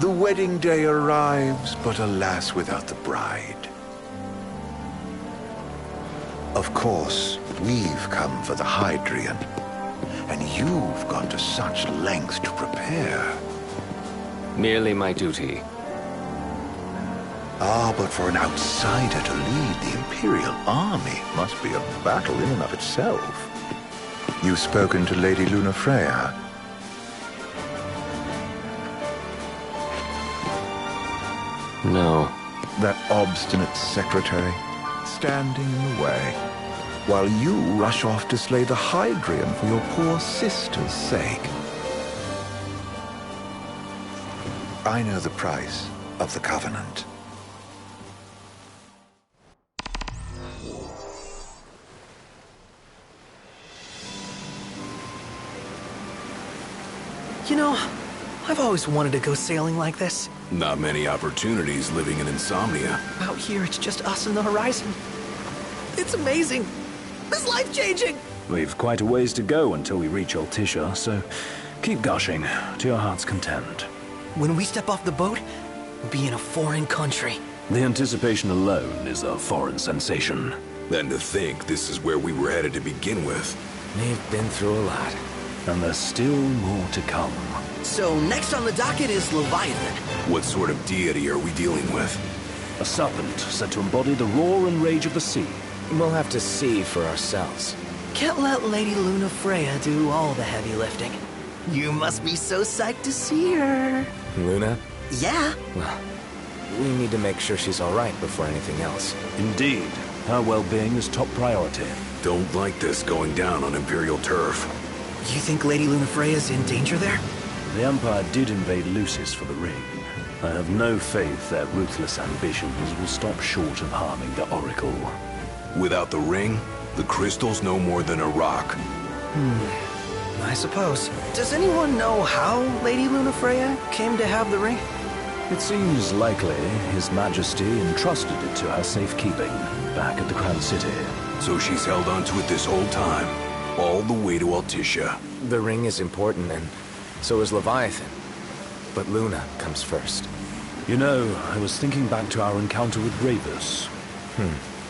The wedding day arrives, but alas, without the bride. Of course, we've come for the Hydrian, and you've gone to such lengths to prepare. Merely my duty. Ah, but for an outsider to lead the Imperial army must be a battle in and of itself. You've spoken to Lady Lunafreya? No. That obstinate secretary, standing in the way, while you rush off to slay the Hydrian for your poor sister's sake. I know the price of the Covenant. You know, I've always wanted to go sailing like this. Not many opportunities living in Insomnia. Out here, it's just us and the horizon. It's amazing. It's life-changing. We've quite a ways to go until we reach Altissia, so keep gushing to your heart's content. When we step off the boat, we'll be in a foreign country. The anticipation alone is a foreign sensation. Then to think this is where we were headed to begin with. They've been through a lot. And there's still more to come. So next on the docket is Leviathan. What sort of deity are we dealing with? A serpent said to embody the roar and rage of the sea. We'll have to see for ourselves. Can't let Lady Lunafreya do all the heavy lifting. You must be so psyched to see her. Luna? Yeah. Well, we need to make sure she's all right before anything else. Indeed, her well-being is top priority. Don't like this going down on Imperial turf. You think Lady Lunafreya's in danger there? The Empire did invade Lucis for the ring. I have no faith their ruthless ambitions will stop short of harming the Oracle. Without the ring, the crystal's no more than a rock. I suppose. Does anyone know how Lady Lunafreya came to have the ring? It seems likely His Majesty entrusted it to her safekeeping back at the Crown City. So she's held onto it this whole time, all the way to Altissia. The ring is important, and so is Leviathan. But Luna comes first. You know, I was thinking back to our encounter with Ravus.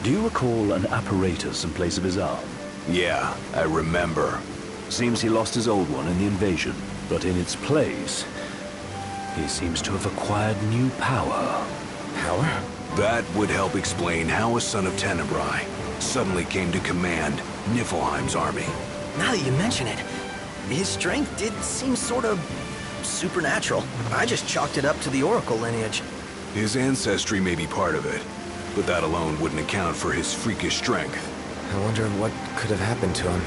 Do you recall an apparatus in place of his arm? Yeah, I remember. Seems he lost his old one in the invasion, but in its place, he seems to have acquired new power. Power? That would help explain how a son of Tenebrae suddenly came to command Niflheim's army. Now that you mention it, his strength did seem sort of supernatural. I just chalked it up to the Oracle lineage. His ancestry may be part of it, but that alone wouldn't account for his freakish strength. I wonder what could have happened to him.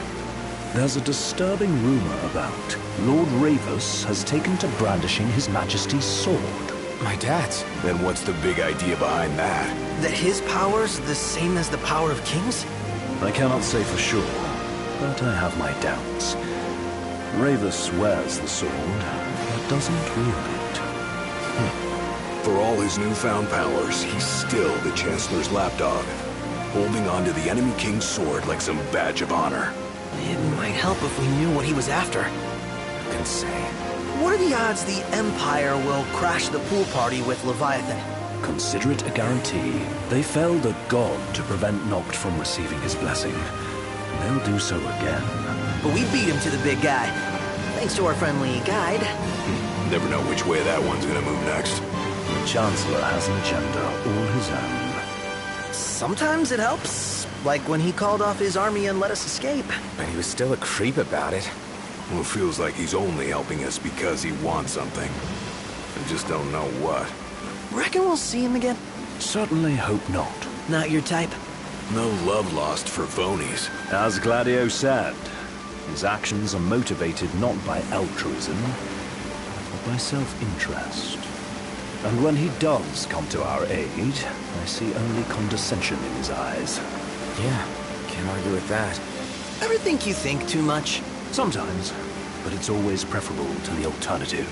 There's a disturbing rumor about Lord Ravus has taken to brandishing His Majesty's sword. My dad's. Then what's the big idea behind that? That his power's the same as the power of kings? I cannot say for sure, but I have my doubts. Ravus wears the sword, but doesn't wield it. For all his newfound powers, he's still the Chancellor's lapdog, holding on to the enemy king's sword like some badge of honor. It might help if we knew what he was after. Who can say? What are the odds the Empire will crash the pool party with Leviathan? Consider it a guarantee. They felled a god to prevent Noct from receiving his blessing. They'll do so again. But we beat him to the big guy, thanks to our friendly guide. Never know which way that one's gonna move next. The Chancellor has an agenda all his own. Sometimes it helps, like when he called off his army and let us escape. But he was still a creep about it. Well, it feels like he's only helping us because he wants something. I just don't know what. Reckon we'll see him again? Certainly hope not. Not your type? No love lost for phonies. As Gladio said, his actions are motivated not by altruism, but by self-interest. And when he does come to our aid, I see only condescension in his eyes. Yeah, can't argue with that. Ever think you think too much? Sometimes, but it's always preferable to the alternative.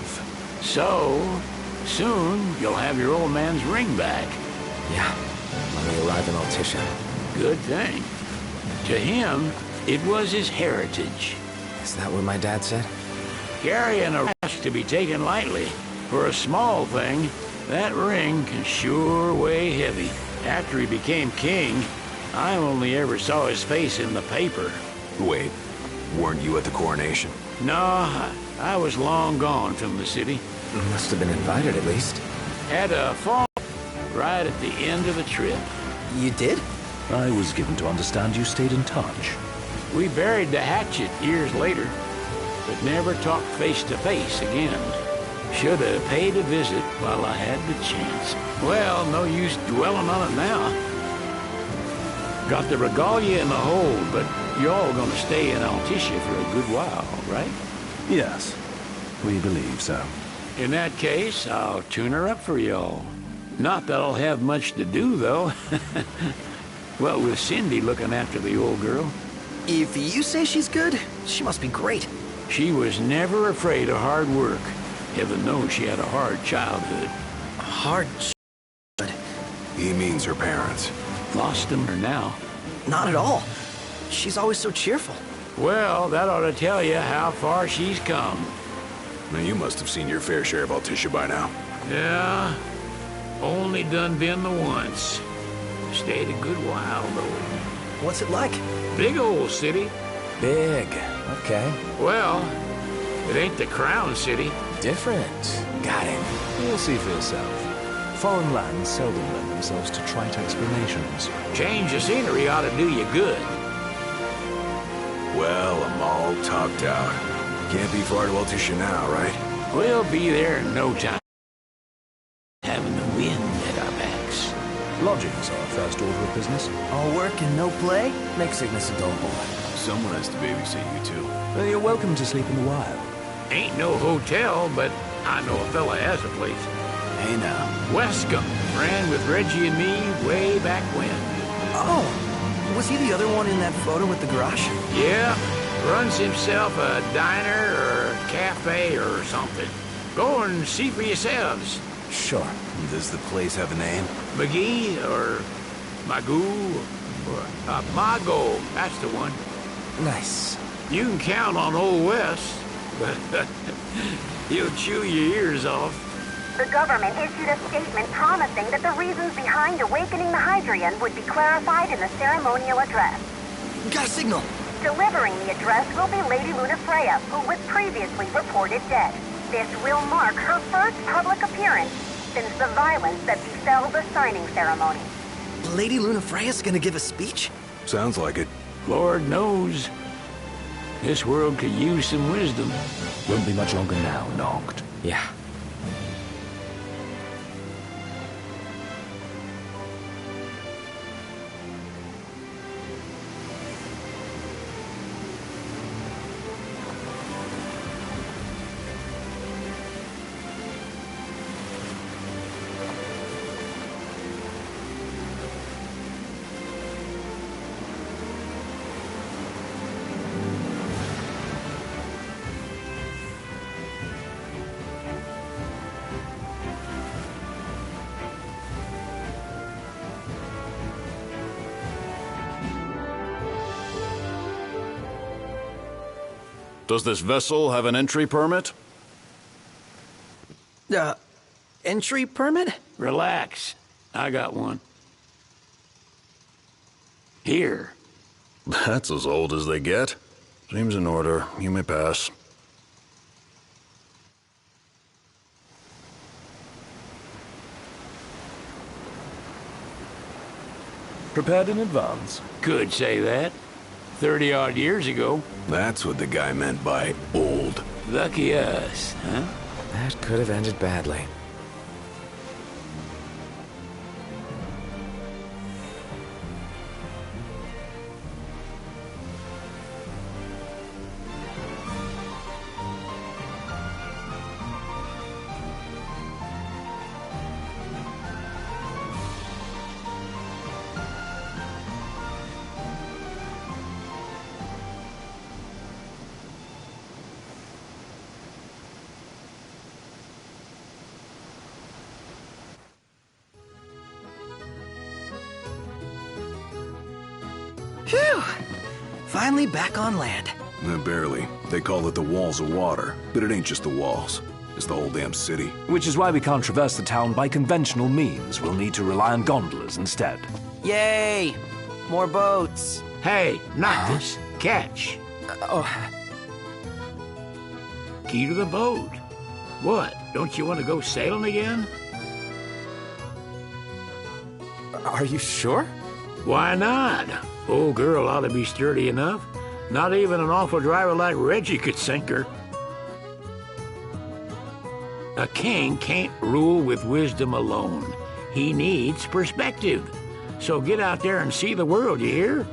So, soon you'll have your old man's ring back. Yeah, when we arrive in Altissia. Good thing. To him, it was his heritage. Is that what my dad said? Carrying a rest to be taken lightly. For a small thing, that ring can sure weigh heavy. After he became king, I only ever saw his face in the paper. Wait, weren't you at the coronation? No, I was long gone from the city. Must have been invited at least. Had a fall right at the end of the trip. You did? I was given to understand you stayed in touch. We buried the hatchet years later, but never talked face to face again. Should have paid a visit while I had the chance. Well, no use dwelling on it now. Got the regalia in the hold, but y'all gonna stay in Altissia for a good while, right? Yes, we believe so. In that case, I'll tune her up for y'all. Not that I'll have much to do, though. Well, with Cindy looking after the old girl. If you say she's good, she must be great. She was never afraid of hard work. Heaven knows she had a hard childhood. Hard He means her parents. Lost them or now. Not at all. She's always so cheerful. Well, that ought to tell you how far she's come. Now, you must have seen your fair share of Altissia by now. Yeah, only done been the once. Stayed a good while, though. What's it like? Big old city. Big. Okay. Well, it ain't the Crown City. Different. Got it. You'll see for yourself. Foreign lands seldom lend themselves to trite explanations. Change of scenery ought to do you good. Well, I'm all talked out. Can't be far to Altissia now, right? We'll be there in no time. Having the wind at our backs. Lodgings are first order of business. All work and no play? Make Cygnus a dull boy. Someone has to babysit you, too. You're welcome to sleep in the wild. Ain't no hotel, but I know a fella has a place. Hey, now. Wescombe ran with Reggie and me way back when. Oh, was he the other one in that photo with the garage? Yeah, runs himself a diner or a cafe or something. Go and see for yourselves. Sure. Does the place have a name? McGee or Magoo or Mago, that's the one. Nice. You can count on Old West, but he'll chew your ears off. The government issued a statement promising that the reasons behind awakening the Hydrian would be clarified in the ceremonial address. Got a signal. Delivering the address will be Lady Lunafreya, who was previously reported dead. This will mark her first public appearance since the violence that befell the signing ceremony. Lady Lunafreya's gonna give a speech? Sounds like it. Lord knows. This world could use some wisdom. Won't be much longer now, Noct. Yeah. Does this vessel have an entry permit? Entry permit? Relax. I got one. Here. That's as old as they get. Seems in order. You may pass. Prepared in advance. Could say that. 30-odd years ago. That's what the guy meant by old. Lucky us, huh? That could have ended badly. Phew! Finally back on land. Barely. They call it the walls of water, but it ain't just the walls. is the whole damn city. Which is why we can't traverse the town by conventional means. We'll need to rely on gondolas instead. Yay! More boats. Hey, Noctis, catch. Key to the boat. What, don't you want to go sailing again? Are you sure? Why not? Old girl ought to be sturdy enough. Not even an awful driver like Reggie could sink her. A king can't rule with wisdom alone. He needs perspective. So get out there and see the world, you hear?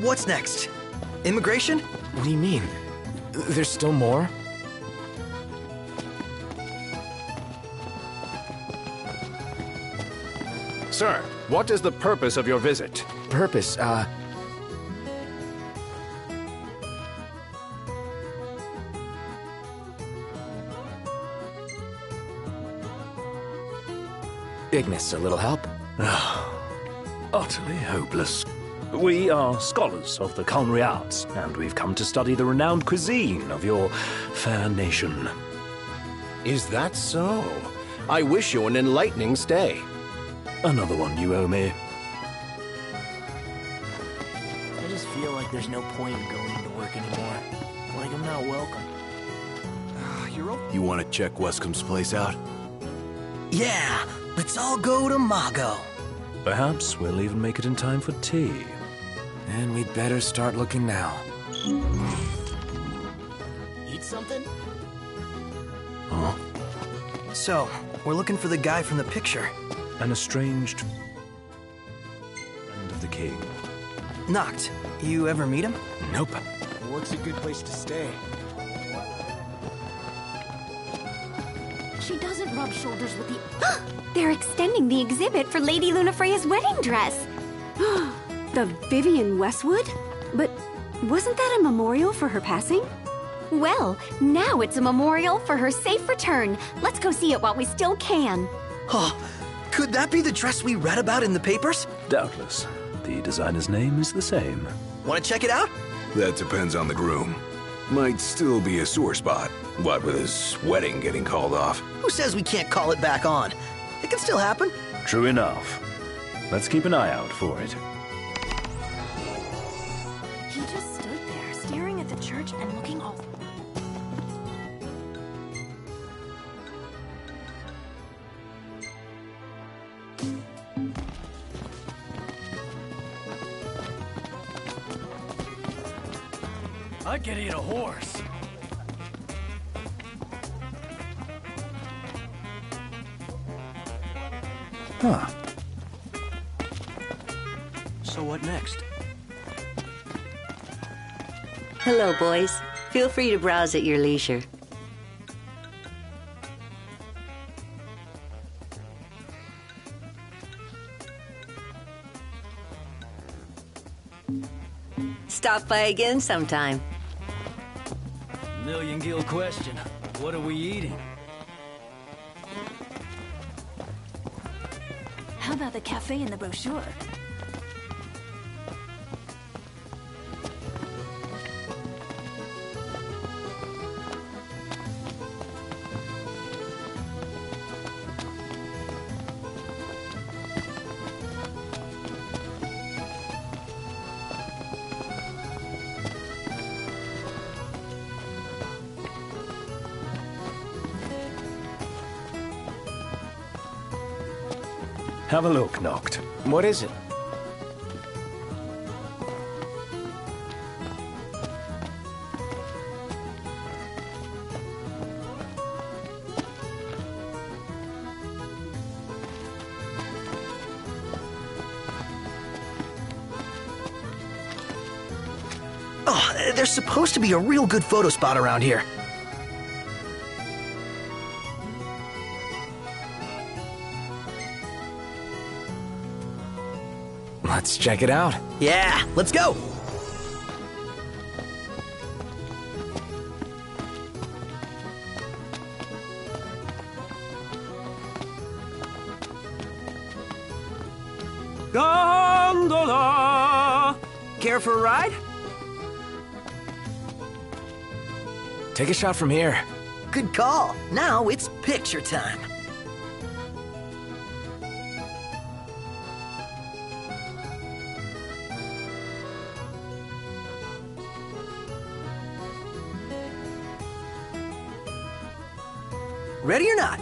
What's next? Immigration? What do you mean? There's still more? Sir, what is the purpose of your visit? Purpose, Ignis, a little help? Utterly hopeless. We are scholars of the culinary arts, and we've come to study the renowned cuisine of your fair nation. Is that so? I wish you an enlightening stay. Another one you owe me. I just feel like there's no point in going into work anymore. Like I'm not welcome. You want to check Wescomb's place out? Yeah, let's all go to Mago. Perhaps we'll even make it in time for tea. And we'd better start looking now. Eat something? Huh? So, we're looking for the guy from the picture. An estranged friend of the king. Noct, you ever meet him? Nope. What's a good place to stay? She doesn't rub shoulders with the... They're extending the exhibit for Lady Lunafreya's wedding dress. The Vivian Westwood? But wasn't that a memorial for her passing? Well, now it's a memorial for her safe return. Let's go see it while we still can. Oh, could that be the dress we read about in the papers? Doubtless. The designer's name is the same. Want to check it out? That depends on the groom. Might still be a sore spot. What with his wedding getting called off? Who says we can't call it back on? It can still happen. True enough. Let's keep an eye out for it. He just stood there, staring at the church and looking all... I could eat a horse. Huh. So what next? Hello, boys. Feel free to browse at your leisure. Stop by again sometime. Million gill question. What are we eating? How about the cafe in the brochure? Have a look, Noct. What is it? There's supposed to be a real good photo spot around here. Let's check it out. Yeah, let's go! Gondola! Care for a ride? Take a shot from here. Good call. Now it's picture time. Ready or not,